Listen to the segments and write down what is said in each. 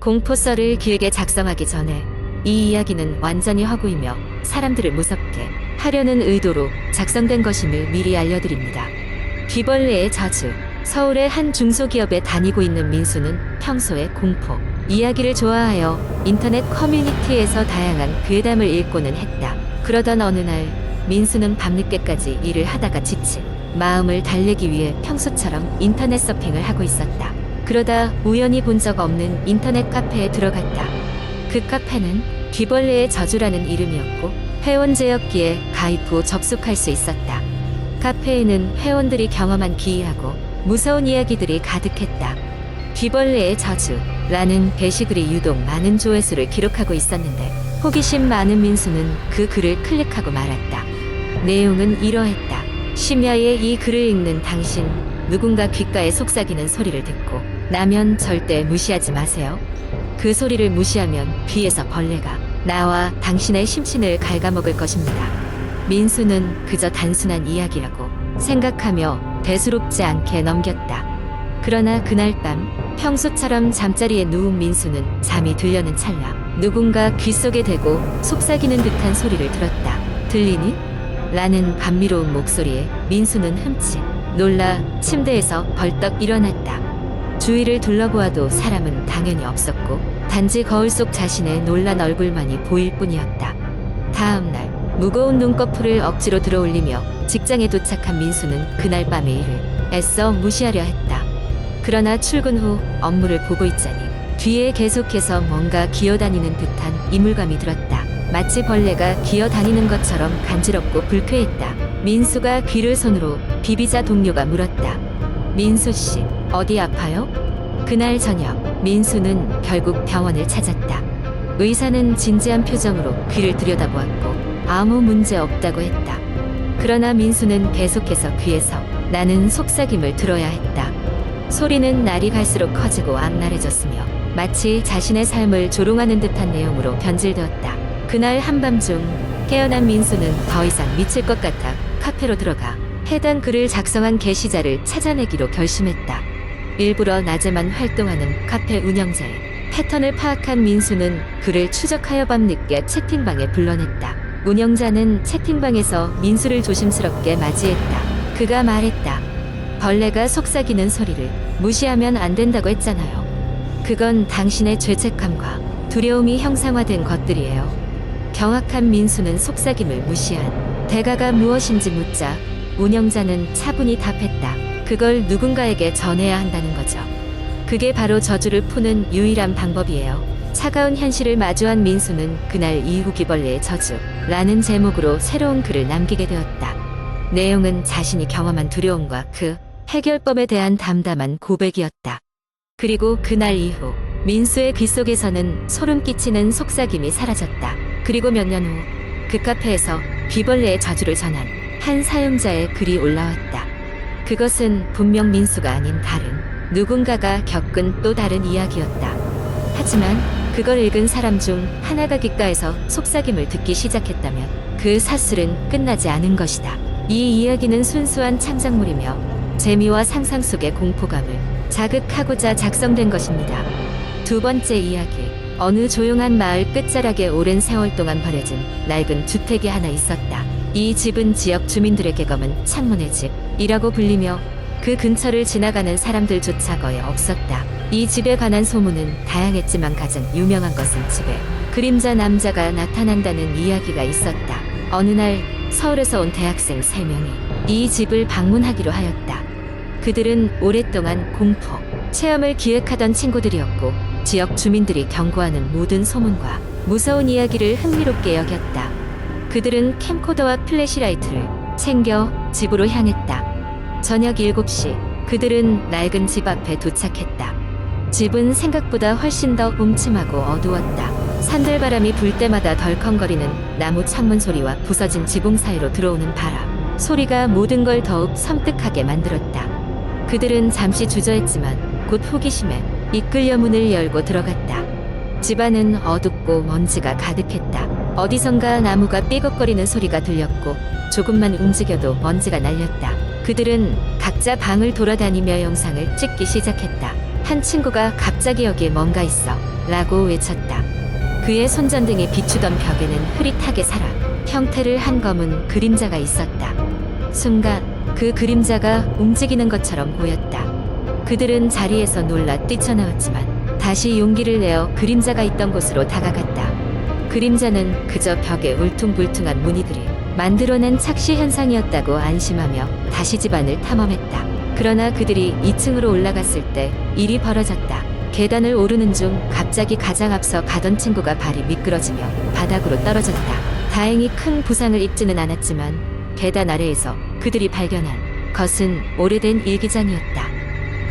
공포썰을 길게 작성하기 전에 이 이야기는 완전히 허구이며 사람들을 무섭게 하려는 의도로 작성된 것임을 미리 알려드립니다. 귀벌레의 저주. 서울의 한 중소기업에 다니고 있는 민수는 평소에 공포 이야기를 좋아하여 인터넷 커뮤니티에서 다양한 괴담을 읽고는 했다. 그러던 어느 날 민수는 밤늦게까지 일을 하다가 지친 마음을 달래기 위해 평소처럼 인터넷 서핑을 하고 있었다. 그러다 우연히 본 적 없는 인터넷 카페에 들어갔다. 그 카페는 귀벌레의 저주라는 이름이었고 회원 제역기에 가입 후 접속할 수 있었다. 카페에는 회원들이 경험한 기이하고 무서운 이야기들이 가득했다. 귀벌레의 저주라는 게시글이 유독 많은 조회수를 기록하고 있었는데 호기심 많은 민수는 그 글을 클릭하고 말았다. 내용은 이러했다. 심야에 이 글을 읽는 당신, 누군가 귓가에 속삭이는 소리를 듣고 나면 절대 무시하지 마세요. 그 소리를 무시하면 귀에서 벌레가 나와 당신의 심신을 갉아먹을 것입니다. 민수는 그저 단순한 이야기라고 생각하며 대수롭지 않게 넘겼다. 그러나 그날 밤 평소처럼 잠자리에 누운 민수는 잠이 들려는 찰나 누군가 귓속에 대고 속삭이는 듯한 소리를 들었다. 들리니? 라는 감미로운 목소리에 민수는 흠칫 놀라 침대에서 벌떡 일어났다. 주위를 둘러보아도 사람은 당연히 없었고 단지 거울 속 자신의 놀란 얼굴만이 보일 뿐이었다. 다음 날 무거운 눈꺼풀을 억지로 들어올리며 직장에 도착한 민수는 그날 밤의 일을 애써 무시하려 했다. 그러나 출근 후 업무를 보고 있자니 뒤에 계속해서 뭔가 기어다니는 듯한 이물감이 들었다. 마치 벌레가 기어다니는 것처럼 간지럽고 불쾌했다. 민수가 귀를 손으로 비비자 동료가 물었다. 민수 씨, 어디 아파요? 그날 저녁 민수는 결국 병원을 찾았다. 의사는 진지한 표정으로 귀를 들여다보았고 아무 문제 없다고 했다. 그러나 민수는 계속해서 귀에서 나는 속삭임을 들어야 했다. 소리는 날이 갈수록 커지고 악랄해졌으며 마치 자신의 삶을 조롱하는 듯한 내용으로 변질되었다. 그날 한밤중 깨어난 민수는 더 이상 미칠 것 같아 카페로 들어가 해당 글을 작성한 게시자를 찾아내기로 결심했다. 일부러 낮에만 활동하는 카페 운영자의 패턴을 파악한 민수는 그를 추적하여 밤늦게 채팅방에 불러냈다. 운영자는 채팅방에서 민수를 조심스럽게 맞이했다. 그가 말했다. 벌레가 속삭이는 소리를 무시하면 안 된다고 했잖아요. 그건 당신의 죄책감과 두려움이 형상화된 것들이에요. 경악한 민수는 속삭임을 무시한 대가가 무엇인지 묻자 운영자는 차분히 답했다. 그걸 누군가에게 전해야 한다는 거죠. 그게 바로 저주를 푸는 유일한 방법이에요. 차가운 현실을 마주한 민수는 그날 이후 귀벌레의 저주라는 제목으로 새로운 글을 남기게 되었다. 내용은 자신이 경험한 두려움과 그 해결법에 대한 담담한 고백이었다. 그리고 그날 이후 민수의 귀 속에서는 소름 끼치는 속삭임이 사라졌다. 그리고 몇 년 후 그 카페에서 귀벌레의 저주를 전한 한 사용자의 글이 올라왔다. 그것은 분명 민수가 아닌 다른 누군가가 겪은 또 다른 이야기였다. 하지만 그걸 읽은 사람 중 하나가 귓가에서 속삭임을 듣기 시작했다면 그 사슬은 끝나지 않은 것이다. 이 이야기는 순수한 창작물이며 재미와 상상 속의 공포감을 자극하고자 작성된 것입니다. 두 번째 이야기. 어느 조용한 마을 끝자락에 오랜 세월 동안 버려진 낡은 주택이 하나 있었다. 이 집은 지역 주민들에게 검은 창문의 집이라고 불리며 그 근처를 지나가는 사람들조차 거의 없었다. 이 집에 관한 소문은 다양했지만 가장 유명한 것은 집에 그림자 남자가 나타난다는 이야기가 있었다. 어느 날 서울에서 온 대학생 3명이 이 집을 방문하기로 하였다. 그들은 오랫동안 공포 체험을 기획하던 친구들이었고 지역 주민들이 경고하는 모든 소문과 무서운 이야기를 흥미롭게 여겼다. 그들은 캠코더와 플래시라이트를 챙겨 집으로 향했다. 저녁 7시 그들은 낡은 집 앞에 도착했다. 집은 생각보다 훨씬 더 음침하고 어두웠다. 산들바람이 불 때마다 덜컹거리는 나무 창문 소리와 부서진 지붕 사이로 들어오는 바람 소리가 모든 걸 더욱 섬뜩하게 만들었다. 그들은 잠시 주저했지만 곧 호기심에 이끌려 문을 열고 들어갔다. 집안은 어둡고 먼지가 가득했다. 어디선가 나무가 삐걱거리는 소리가 들렸고 조금만 움직여도 먼지가 날렸다. 그들은 각자 방을 돌아다니며 영상을 찍기 시작했다. 한 친구가 갑자기 여기에 뭔가 있어 라고 외쳤다. 그의 손전등이 비추던 벽에는 흐릿하게 살아 형태를 한 검은 그림자가 있었다. 순간 그 그림자가 움직이는 것처럼 보였다. 그들은 자리에서 놀라 뛰쳐나왔지만 다시 용기를 내어 그림자가 있던 곳으로 다가갔다. 그림자는 그저 벽에 울퉁불퉁한 무늬들이 만들어낸 착시 현상이었다고 안심하며 다시 집안을 탐험했다. 그러나 그들이 2층으로 올라갔을 때 일이 벌어졌다. 계단을 오르는 중 갑자기 가장 앞서 가던 친구가 발이 미끄러지며 바닥으로 떨어졌다. 다행히 큰 부상을 입지는 않았지만 계단 아래에서 그들이 발견한 것은 오래된 일기장이었다.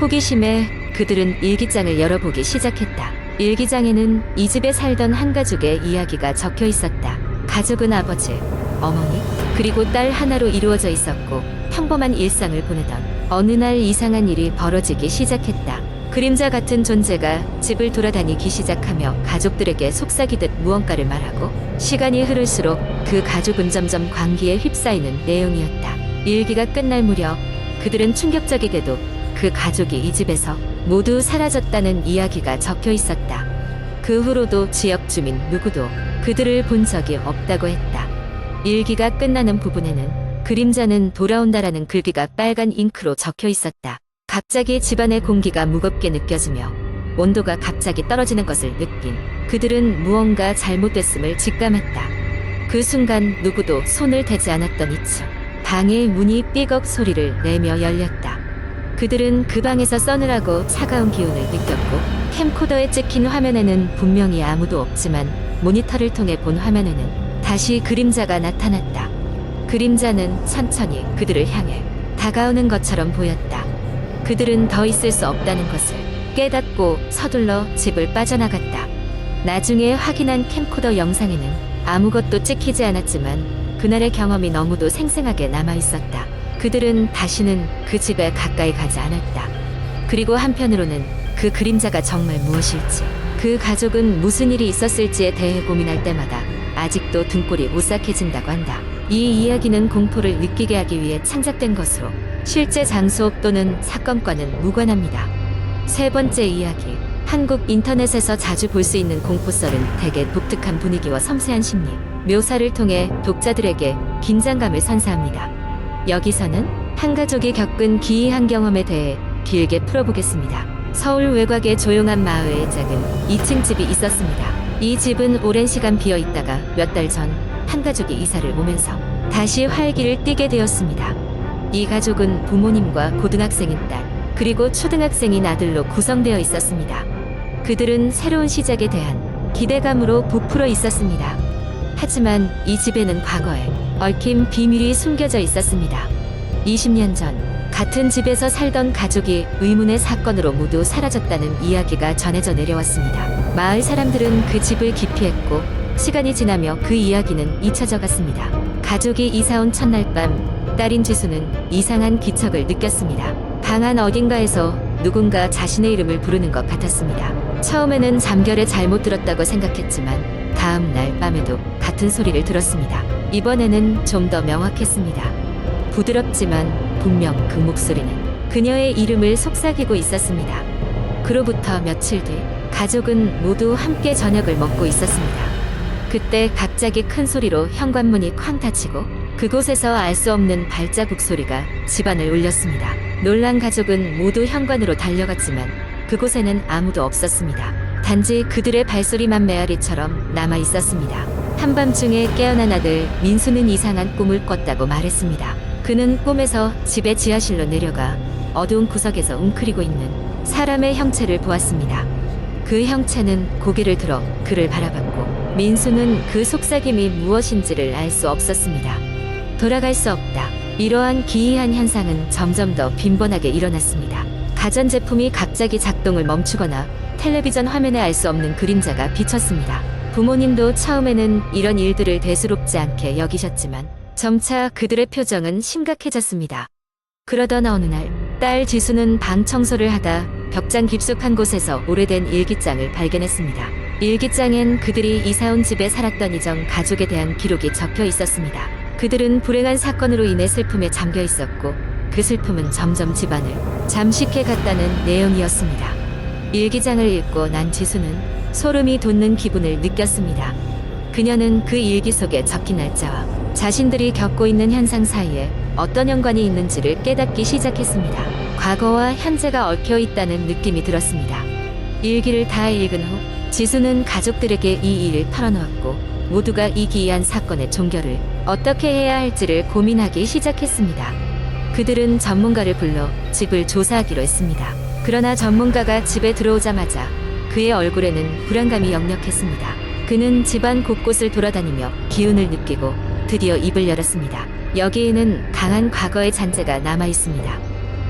호기심에 그들은 일기장을 열어보기 시작했다. 일기장에는 이 집에 살던 한 가족의 이야기가 적혀 있었다. 가족은 아버지, 어머니, 그리고 딸 하나로 이루어져 있었고 평범한 일상을 보내던 어느 날 이상한 일이 벌어지기 시작했다. 그림자 같은 존재가 집을 돌아다니기 시작하며 가족들에게 속삭이듯 무언가를 말하고 시간이 흐를수록 그 가족은 점점 광기에 휩싸이는 내용이었다. 일기가 끝날 무렵 그들은 충격적이게도 그 가족이 이 집에서 모두 사라졌다는 이야기가 적혀 있었다. 그 후로도 지역 주민 누구도 그들을 본 적이 없다고 했다. 일기가 끝나는 부분에는 그림자는 돌아온다라는 글귀가 빨간 잉크로 적혀 있었다. 갑자기 집안의 공기가 무겁게 느껴지며 온도가 갑자기 떨어지는 것을 느낀 그들은 무언가 잘못됐음을 직감했다. 그 순간 누구도 손을 대지 않았던 2층 방의 문이 삐걱 소리를 내며 열렸다. 그들은 그 방에서 서늘하고 차가운 기운을 느꼈고 캠코더에 찍힌 화면에는 분명히 아무도 없지만 모니터를 통해 본 화면에는 다시 그림자가 나타났다. 그림자는 천천히 그들을 향해 다가오는 것처럼 보였다. 그들은 더 있을 수 없다는 것을 깨닫고 서둘러 집을 빠져나갔다. 나중에 확인한 캠코더 영상에는 아무것도 찍히지 않았지만 그날의 경험이 너무도 생생하게 남아있었다. 그들은 다시는 그 집에 가까이 가지 않았다. 그리고 한편으로는 그 그림자가 정말 무엇일지, 그 가족은 무슨 일이 있었을지에 대해 고민할 때마다 아직도 등골이 오싹해진다고 한다. 이 이야기는 공포를 느끼게 하기 위해 창작된 것으로 실제 장소 또는 사건과는 무관합니다. 세 번째 이야기. 한국 인터넷에서 자주 볼 수 있는 공포썰은 대개 독특한 분위기와 섬세한 심리 묘사를 통해 독자들에게 긴장감을 선사합니다. 여기서는 한 가족이 겪은 기이한 경험에 대해 길게 풀어보겠습니다. 서울 외곽의 조용한 마을에 작은 2층 집이 있었습니다. 이 집은 오랜 시간 비어 있다가 몇 달 전 한 가족이 이사를 오면서 다시 활기를 띠게 되었습니다. 이 가족은 부모님과 고등학생인 딸, 그리고 초등학생인 아들로 구성되어 있었습니다. 그들은 새로운 시작에 대한 기대감으로 부풀어 있었습니다. 하지만 이 집에는 과거에 얽힌 비밀이 숨겨져 있었습니다. 20년 전 같은 집에서 살던 가족이 의문의 사건으로 모두 사라졌다는 이야기가 전해져 내려왔습니다. 마을 사람들은 그 집을 기피했고 시간이 지나며 그 이야기는 잊혀져 갔습니다. 가족이 이사온 첫날 밤 딸인 지수는 이상한 기척을 느꼈습니다. 방 안 어딘가에서 누군가 자신의 이름을 부르는 것 같았습니다. 처음에는 잠결에 잘못 들었다고 생각했지만 다음 날 밤에도 같은 소리를 들었습니다. 이번에는 좀 더 명확했습니다. 부드럽지만 분명 그 목소리는 그녀의 이름을 속삭이고 있었습니다. 그로부터 며칠 뒤 가족은 모두 함께 저녁을 먹고 있었습니다. 그때 갑자기 큰 소리로 현관문이 쾅 닫히고 그곳에서 알 수 없는 발자국 소리가 집안을 울렸습니다. 놀란 가족은 모두 현관으로 달려갔지만 그곳에는 아무도 없었습니다. 단지 그들의 발소리만 메아리처럼 남아 있었습니다. 한밤중에 깨어난 아들 민수는 이상한 꿈을 꿨다고 말했습니다. 그는 꿈에서 집의 지하실로 내려가 어두운 구석에서 웅크리고 있는 사람의 형체를 보았습니다. 그 형체는 고개를 들어 그를 바라봤고 민수는 그 속삭임이 무엇인지를 알 수 없었습니다. 돌아갈 수 없다. 이러한 기이한 현상은 점점 더 빈번하게 일어났습니다. 가전제품이 갑자기 작동을 멈추거나 텔레비전 화면에 알 수 없는 그림자가 비쳤습니다. 부모님도 처음에는 이런 일들을 대수롭지 않게 여기셨지만 점차 그들의 표정은 심각해졌습니다. 그러던 어느 날 딸 지수는 방 청소를 하다 벽장 깊숙한 곳에서 오래된 일기장을 발견했습니다. 일기장엔 그들이 이사온 집에 살았던 이전 가족에 대한 기록이 적혀 있었습니다. 그들은 불행한 사건으로 인해 슬픔에 잠겨 있었고 그 슬픔은 점점 집안을 잠식해 갔다는 내용이었습니다. 일기장을 읽고 난 지수는 소름이 돋는 기분을 느꼈습니다. 그녀는 그 일기 속에 적힌 날짜와 자신들이 겪고 있는 현상 사이에 어떤 연관이 있는지를 깨닫기 시작했습니다. 과거와 현재가 얽혀 있다는 느낌이 들었습니다. 일기를 다 읽은 후 지수는 가족들에게 이 일을 털어놓았고 모두가 이 기이한 사건의 종결을 어떻게 해야 할지를 고민하기 시작했습니다. 그들은 전문가를 불러 집을 조사하기로 했습니다. 그러나 전문가가 집에 들어오자마자 그의 얼굴에는 불안감이 역력했습니다. 그는 집안 곳곳을 돌아다니며 기운을 느끼고 드디어 입을 열었습니다. 여기에는 강한 과거의 잔재가 남아 있습니다.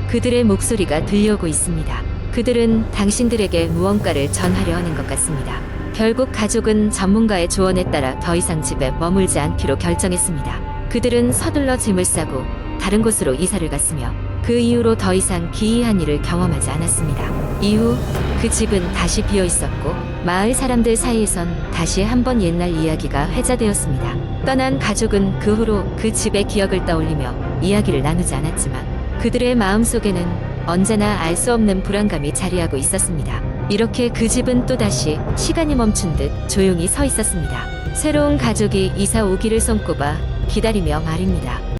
그들의 목소리가 들려오고 있습니다. 그들은 당신들에게 무언가를 전하려 하는 것 같습니다. 결국 가족은 전문가의 조언에 따라 더 이상 집에 머물지 않기로 결정했습니다. 그들은 서둘러 짐을 싸고 다른 곳으로 이사를 갔으며 그 이후로 더 이상 기이한 일을 경험하지 않았습니다. 이후 그 집은 다시 비어 있었고 마을 사람들 사이에선 다시 한번 옛날 이야기가 회자되었습니다. 떠난 가족은 그 후로 그 집의 기억을 떠올리며 이야기를 나누지 않았지만 그들의 마음속에는 언제나 알 수 없는 불안감이 자리하고 있었습니다. 이렇게 그 집은 또다시 시간이 멈춘 듯 조용히 서 있었습니다. 새로운 가족이 이사 오기를 손꼽아 기다리며 말입니다.